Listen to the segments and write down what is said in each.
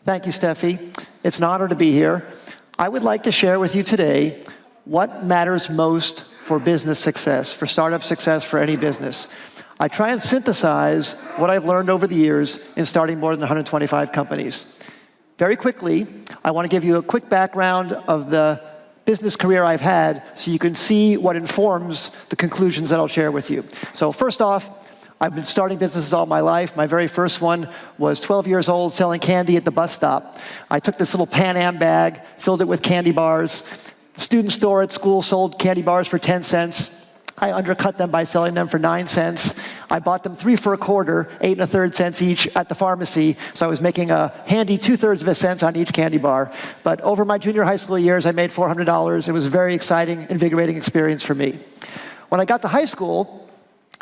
Thank you, Steffi. It's an honor to be here. I would like to share with you today what matters most for business success, for startup success, for any business. I try and synthesize what I've learned over the years in starting more than 125 companies. Very quickly, I want to give you a quick background of the business career I've had so you can see what informs the conclusions that I'll share with you. So first off, I've been starting businesses all my life. My very first one was 12 years old, selling candy at the bus stop. I took this little Pan Am bag, filled it with candy bars. The student store at school sold candy bars for 10 cents. I undercut them by selling them for 9 cents. I bought them 3 for a quarter, 8 1/3 cents each at the pharmacy, so I was making a handy 2/3 of a cent on each candy bar. But over my junior high school years, I made $400. It was a very exciting, invigorating experience for me. When I got to high school,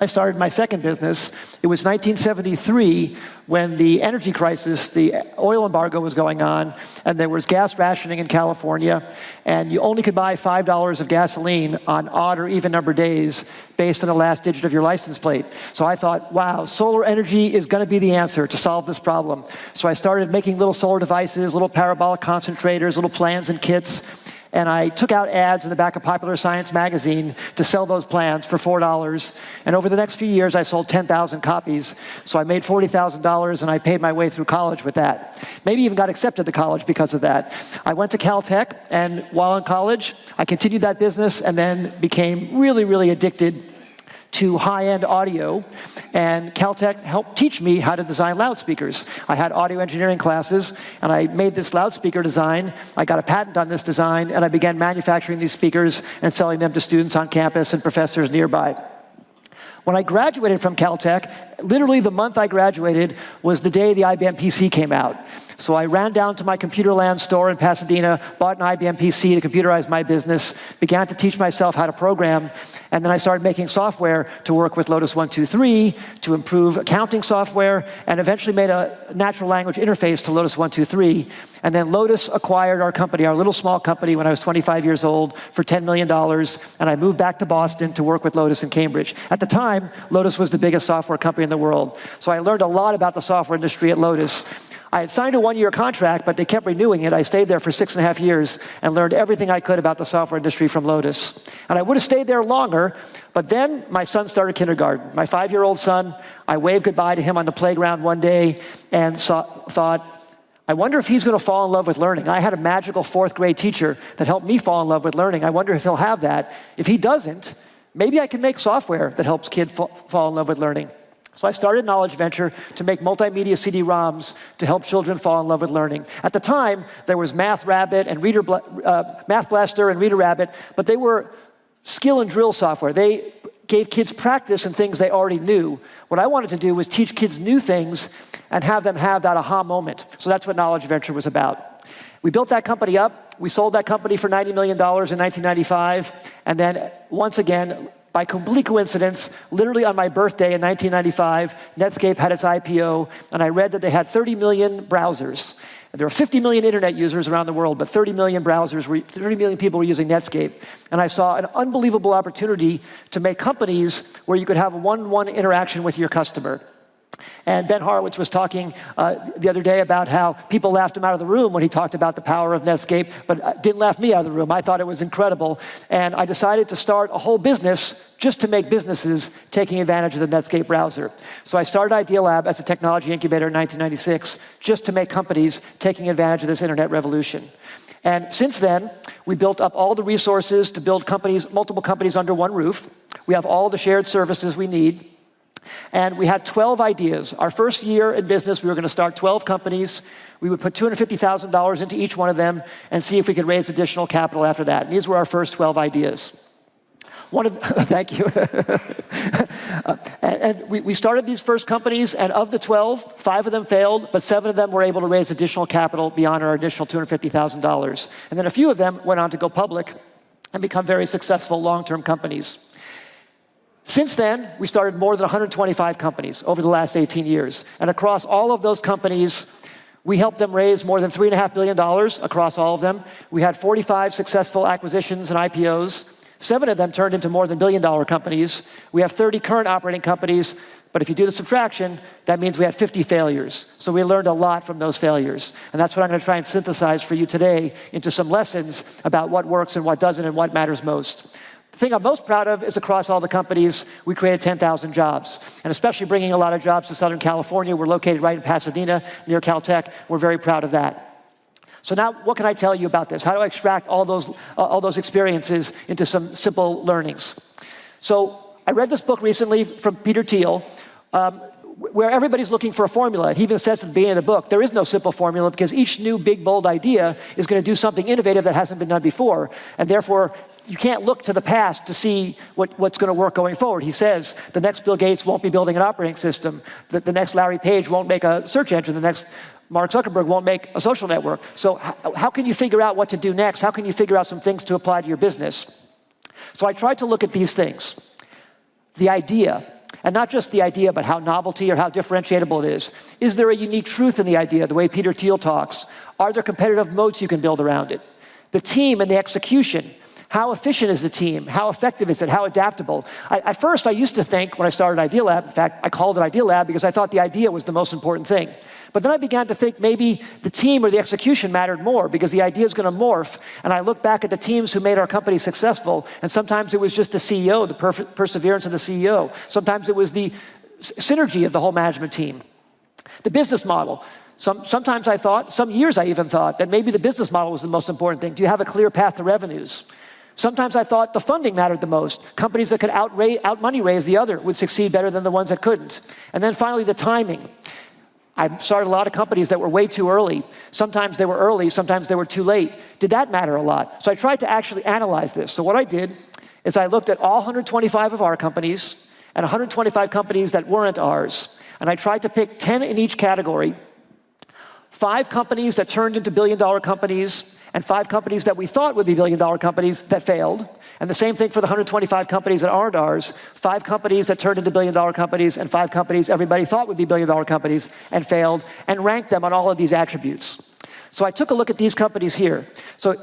I started my second business. It was 1973 when the energy crisis, the oil embargo was going on, and there was gas rationing in California, and you only could buy $5 of gasoline on odd or even number days based on the last digit of your license plate. So I thought, wow, solar energy is going to be the answer to solve this problem. So I started making little solar devices, little parabolic concentrators, little plans and kits. And I took out ads in the back of Popular Science magazine to sell those plans for $4. And over the next few years, I sold 10,000 copies. So I made $40,000, and I paid my way through college with that. Maybe even got accepted to college because of that. I went to Caltech, and while in college, I continued that business and then became really, really addicted to high-end audio, and Caltech helped teach me how to design loudspeakers. I had audio engineering classes, and I made this loudspeaker design. I got a patent on this design, and I began manufacturing these speakers and selling them to students on campus and professors nearby. When I graduated from Caltech, literally the month I graduated was the day the IBM PC came out. So I ran down to my Computerland store in Pasadena, bought an IBM PC to computerize my business, began to teach myself how to program, and then I started making software to work with Lotus 1-2-3, to improve accounting software, and eventually made a natural language interface to Lotus 1-2-3. And then Lotus acquired our company, our little small company, when I was 25 years old for $10 million, and I moved back to Boston to work with Lotus in Cambridge. At the time, Lotus was the biggest software company in the world. So I learned a lot about the software industry at Lotus. I had signed a 1-year contract, but they kept renewing it. I stayed there for 6.5 years and learned everything I could about the software industry from Lotus. And I would have stayed there longer, but then my son started kindergarten. My 5-year-old son, I waved goodbye to him on the playground one day and thought, I wonder if he's going to fall in love with learning. I had a magical 4th grade teacher that helped me fall in love with learning. I wonder if he'll have that. If he doesn't, maybe I can make software that helps kids fall in love with learning. So I started Knowledge Venture to make multimedia CD-ROMs to help children fall in love with learning. At the time, there was Math Rabbit and Math Blaster and Reader Rabbit, but they were skill and drill software. They gave kids practice in things they already knew. What I wanted to do was teach kids new things and have them have that aha moment. So that's what Knowledge Venture was about. We built that company up. We sold that company for $90 million in 1995, and then once again, by complete coincidence, literally on my birthday in 1995, Netscape had its IPO, and I read that they had 30 million browsers. There are 50 million internet users around the world, but 30 million people were using Netscape. And I saw an unbelievable opportunity to make companies where you could have a one-on-one interaction with your customer. And Ben Horowitz was talking the other day about how people laughed him out of the room when he talked about the power of Netscape, but didn't laugh me out of the room. I thought it was incredible. And I decided to start a whole business just to make businesses taking advantage of the Netscape browser. So I started Idea Lab as a technology incubator in 1996 just to make companies taking advantage of this internet revolution. And since then, we built up all the resources to build companies, multiple companies under one roof. We have all the shared services we need. And we had 12 ideas. Our first year in business, we were going to start 12 companies. We would put $250,000 into each one of them and see if we could raise additional capital after that. And these were our first 12 ideas. Thank you. And we started these first companies, and of the 12, 5 of them failed, but 7 of them were able to raise additional capital beyond our initial $250,000. And then a few of them went on to go public and become very successful long-term companies. Since then, we started more than 125 companies over the last 18 years. And across all of those companies, we helped them raise more than $3.5 billion across all of them. We had 45 successful acquisitions and IPOs. 7 of them turned into more than billion-dollar companies. We have 30 current operating companies, but if you do the subtraction, that means we had 50 failures. So we learned a lot from those failures. And that's what I'm going to try and synthesize for you today into some lessons about what works and what doesn't and what matters most. The thing I'm most proud of is across all the companies, we created 10,000 jobs, and especially bringing a lot of jobs to Southern California. We're located right in Pasadena, near Caltech. We're very proud of that. So now, what can I tell you about this? How do I extract all those experiences into some simple learnings? So I read this book recently from Peter Thiel, where everybody's looking for a formula. He even says at the beginning of the book, there is no simple formula because each new big, bold idea is going to do something innovative that hasn't been done before, and therefore, you can't look to the past to see what's going to work going forward. He says the next Bill Gates won't be building an operating system. The next Larry Page won't make a search engine. The next Mark Zuckerberg won't make a social network. So how can you figure out what to do next? How can you figure out some things to apply to your business? So I tried to look at these things. The idea, and not just the idea, but how novelty or how differentiatable it is. Is there a unique truth in the idea, the way Peter Thiel talks? Are there competitive moats you can build around it? The team and the execution. How efficient is the team? How effective is it? How adaptable? At first, I used to think, when I started Idea Lab, in fact, I called it Idea Lab because I thought the idea was the most important thing. But then I began to think maybe the team or the execution mattered more because the idea is going to morph. And I look back at the teams who made our company successful, and sometimes it was just the CEO, the perseverance of the CEO. Sometimes it was the synergy of the whole management team. The business model. Sometimes I thought, some years I even thought, that maybe the business model was the most important thing. Do you have a clear path to revenues? Sometimes I thought the funding mattered the most. Companies that could out money raise the other would succeed better than the ones that couldn't. And then finally, the timing. I started a lot of companies that were way too early. Sometimes they were early, sometimes they were too late. Did that matter a lot? So I tried to actually analyze this. So what I did is I looked at all 125 of our companies and 125 companies that weren't ours. And I tried to pick 10 in each category, 5 companies that turned into billion-dollar companies, and 5 companies that we thought would be billion-dollar companies that failed. And the same thing for the 125 companies that aren't ours, 5 companies that turned into billion-dollar companies, and 5 companies everybody thought would be billion-dollar companies and failed, and ranked them on all of these attributes. So I took a look at these companies here. So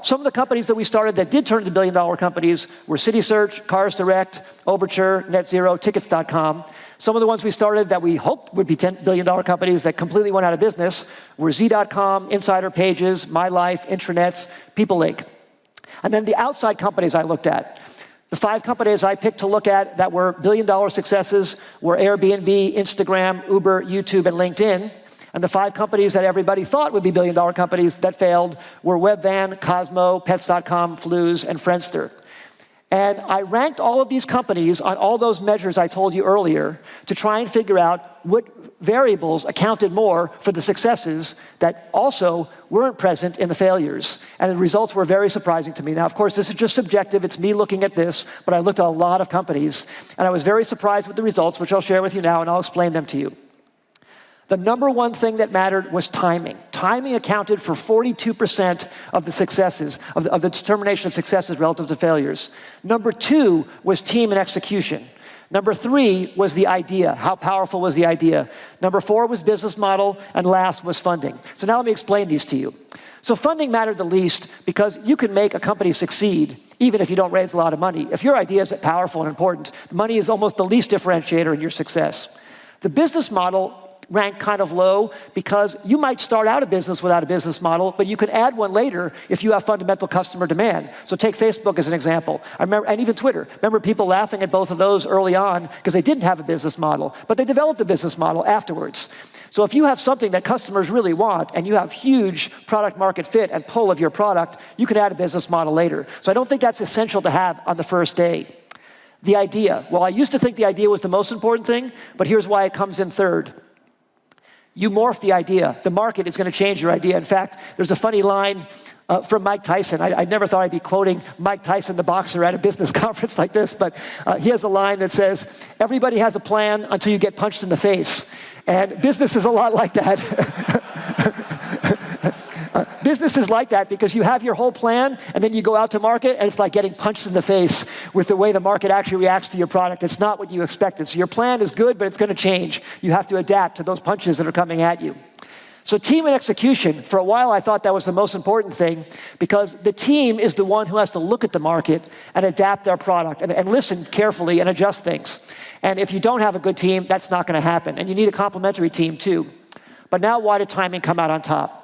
some of the companies that we started that did turn into billion-dollar companies were CitySearch, Cars Direct, Overture, NetZero, Tickets.com. Some of the ones we started that we hoped would be $10 billion companies that completely went out of business were Z.com, Insider Pages, MyLife, Intranets, PeopleLink. And then the outside companies I looked at. The 5 companies I picked to look at that were billion-dollar successes were Airbnb, Instagram, Uber, YouTube, and LinkedIn. And the 5 companies that everybody thought would be billion-dollar companies that failed were Webvan, Cosmo, Pets.com, Flues, and Friendster. And I ranked all of these companies on all those measures I told you earlier to try and figure out what variables accounted more for the successes that also weren't present in the failures. And the results were very surprising to me. Now, of course, this is just subjective. It's me looking at this, but I looked at a lot of companies, and I was very surprised with the results, which I'll share with you now, and I'll explain them to you. The number one thing that mattered was timing. Timing accounted for 42% of the successes, of the determination of successes relative to failures. Number 2 was team and execution. Number 3 was the idea. How powerful was the idea? Number 4 was business model, and last was funding. So now let me explain these to you. So funding mattered the least because you can make a company succeed even if you don't raise a lot of money. If your idea is powerful and important, money is almost the least differentiator in your success. The business model ranked kind of low because you might start out a business without a business model, but you could add one later if you have fundamental customer demand. So take Facebook as an example. I remember, and even Twitter. Remember people laughing at both of those early on because they didn't have a business model, but they developed a business model afterwards. So if you have something that customers really want and you have huge product market fit and pull of your product, you can add a business model later. So I don't think that's essential to have on the first day. The idea. Well, I used to think the idea was the most important thing, but here's why it comes in third. You morph the idea. The market is going to change your idea. In fact, there's a funny line from Mike Tyson. I never thought I'd be quoting Mike Tyson, the boxer, at a business conference like this, but he has a line that says, everybody has a plan until you get punched in the face. And business is a lot like that. Business is like that because you have your whole plan, and then you go out to market, and it's like getting punched in the face with the way the market actually reacts to your product. It's not what you expected. So your plan is good, but it's going to change. You have to adapt to those punches that are coming at you. So team and execution, for a while I thought that was the most important thing because the team is the one who has to look at the market and adapt their product and listen carefully and adjust things. And if you don't have a good team, that's not going to happen. And you need a complementary team too. But now why did timing come out on top?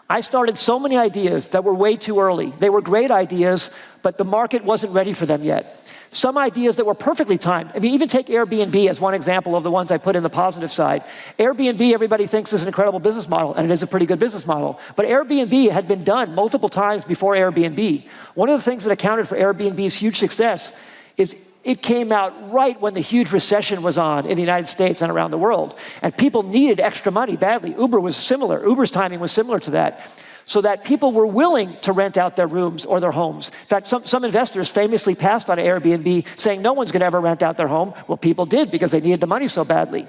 I started so many ideas that were way too early. They were great ideas, but the market wasn't ready for them yet. Some ideas that were perfectly timed. I mean, even take Airbnb as one example of the ones I put in the positive side. Airbnb, everybody thinks is an incredible business model, and it is a pretty good business model. But Airbnb had been done multiple times before Airbnb. One of the things that accounted for Airbnb's huge success is it came out right when the huge recession was on in the United States and around the world. And people needed extra money badly. Uber was similar. Uber's timing was similar to that. So that people were willing to rent out their rooms or their homes. In fact, some investors famously passed on Airbnb saying no one's going to ever rent out their home. Well, people did because they needed the money so badly.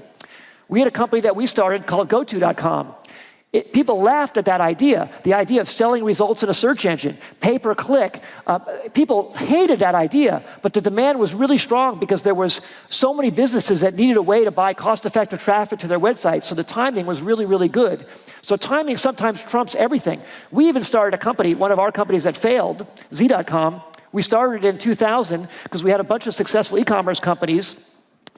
We had a company that we started called GoTo.com. People laughed at that idea, the idea of selling results in a search engine, pay-per-click. People hated that idea, but the demand was really strong because there was so many businesses that needed a way to buy cost-effective traffic to their website, so the timing was really, really good. So timing sometimes trumps everything. We even started a company, one of our companies that failed, Z.com. We started it in 2000 because we had a bunch of successful e-commerce companies.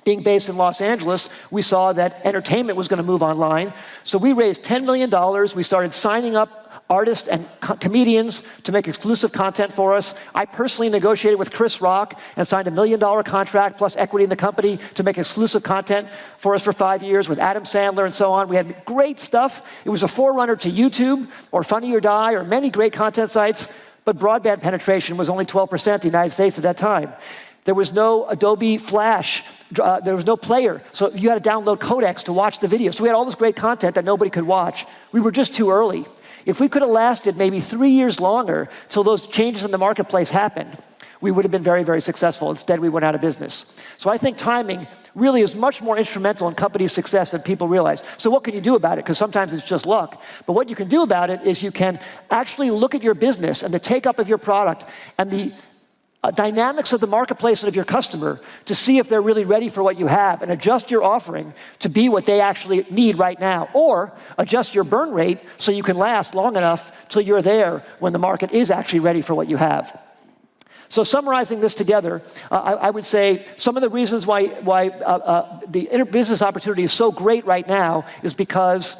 Being based in Los Angeles, we saw that entertainment was going to move online. So we raised $10 million. We started signing up artists and comedians to make exclusive content for us. I personally negotiated with Chris Rock and signed $1 million contract plus equity in the company to make exclusive content for us for 5 years with Adam Sandler and so on. We had great stuff. It was a forerunner to YouTube or Funny or Die or many great content sites, but broadband penetration was only 12% in the United States at that time. There was no Adobe Flash. There was no player. So you had to download codecs to watch the video. So we had all this great content that nobody could watch. We were just too early. If we could have lasted maybe 3 years longer till those changes in the marketplace happened, we would have been very, very successful. Instead, we went out of business. So I think timing really is much more instrumental in company success than people realize. So what can you do about it? Because sometimes it's just luck. But what you can do about it is you can actually look at your business and the take-up of your product and the dynamics of the marketplace and of your customer to see if they're really ready for what you have and adjust your offering to be what they actually need right now, or adjust your burn rate so you can last long enough till you're there when the market is actually ready for what you have. So summarizing this together, I would say some of the reasons why the business opportunity is so great right now is because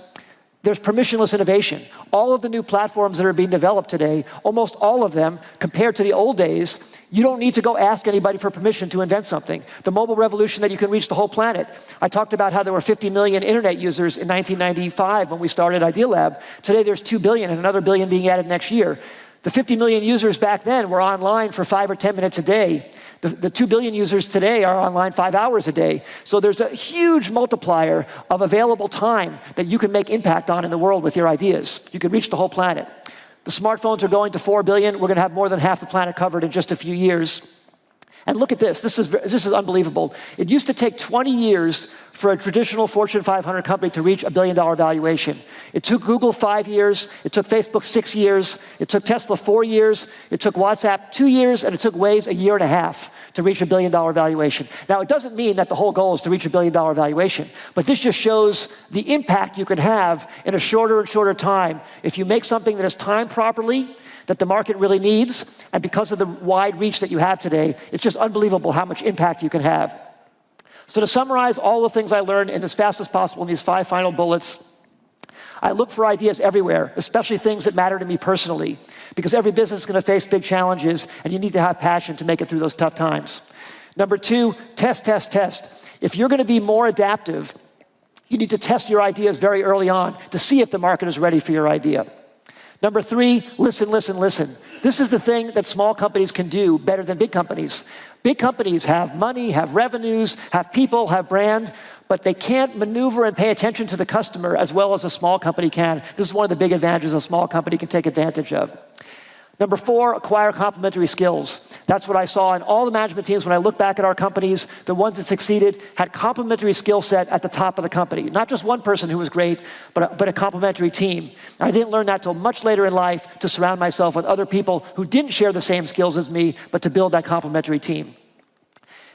there's permissionless innovation. All of the new platforms that are being developed today, almost all of them, compared to the old days, you don't need to go ask anybody for permission to invent something. The mobile revolution that you can reach the whole planet. I talked about how there were 50 million internet users in 1995 when we started Idealab. Today there's 2 billion and another billion being added next year. The 50 million users back then were online for 5 or 10 minutes a day. The 2 billion users today are online 5 hours a day. So there's a huge multiplier of available time that you can make impact on in the world with your ideas. You can reach the whole planet. The smartphones are going to 4 billion. We're going to have more than half the planet covered in just a few years. And look at this. This is unbelievable. It used to take 20 years for a traditional Fortune 500 company to reach $1 billion valuation. It took Google 5 years. It took Facebook 6 years. It took Tesla 4 years. It took WhatsApp 2 years. And it took Waze 1.5 years to reach $1 billion valuation. Now, it doesn't mean that the whole goal is to reach $1 billion valuation. But this just shows the impact you can have in a shorter and shorter time if you make something that is timed properly, that the market really needs, and because of the wide reach that you have today, it's just unbelievable how much impact you can have. So to summarize all the things I learned in as fast as possible in these 5 final bullets, I look for ideas everywhere, especially things that matter to me personally, because every business is going to face big challenges, and you need to have passion to make it through those tough times. Number 2, test, test, test. If you're going to be more adaptive, you need to test your ideas very early on to see if the market is ready for your idea. Number 3, listen, listen, listen. This is the thing that small companies can do better than big companies. Big companies have money, have revenues, have people, have brand, but they can't maneuver and pay attention to the customer as well as a small company can. This is one of the big advantages a small company can take advantage of. Number 4, acquire complementary skills. That's what I saw in all the management teams when I look back at our companies. The ones that succeeded had complementary skill set at the top of the company. Not just one person who was great, but a complementary team. I didn't learn that till much later in life, to surround myself with other people who didn't share the same skills as me, but to build that complementary team.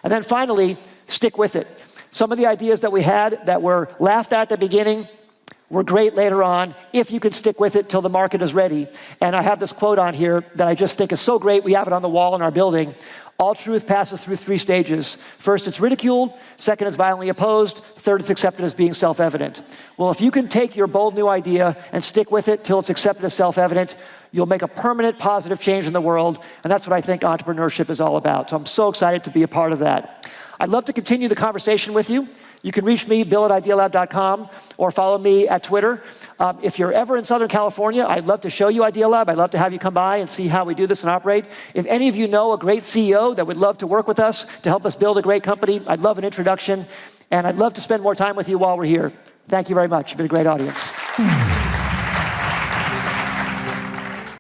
And then finally, stick with it. Some of the ideas that we had that were laughed at the beginning, We're great later on if you can stick with it till the market is ready. And I have this quote on here that I just think is so great. We have it on the wall in our building. All truth passes through 3 stages. First, it's ridiculed. Second, it's violently opposed. Third, it's accepted as being self-evident. Well, if you can take your bold new idea and stick with it till it's accepted as self-evident, you'll make a permanent positive change in the world. And that's what I think entrepreneurship is all about. So I'm so excited to be a part of that. I'd love to continue the conversation with you. You can reach me, bill@idealab.com, or follow me at Twitter. If you're ever in Southern California, I'd love to show you Idea Lab. I'd love to have you come by and see how we do this and operate. If any of you know a great CEO that would love to work with us to help us build a great company, I'd love an introduction, and I'd love to spend more time with you while we're here. Thank you very much. You've been a great audience.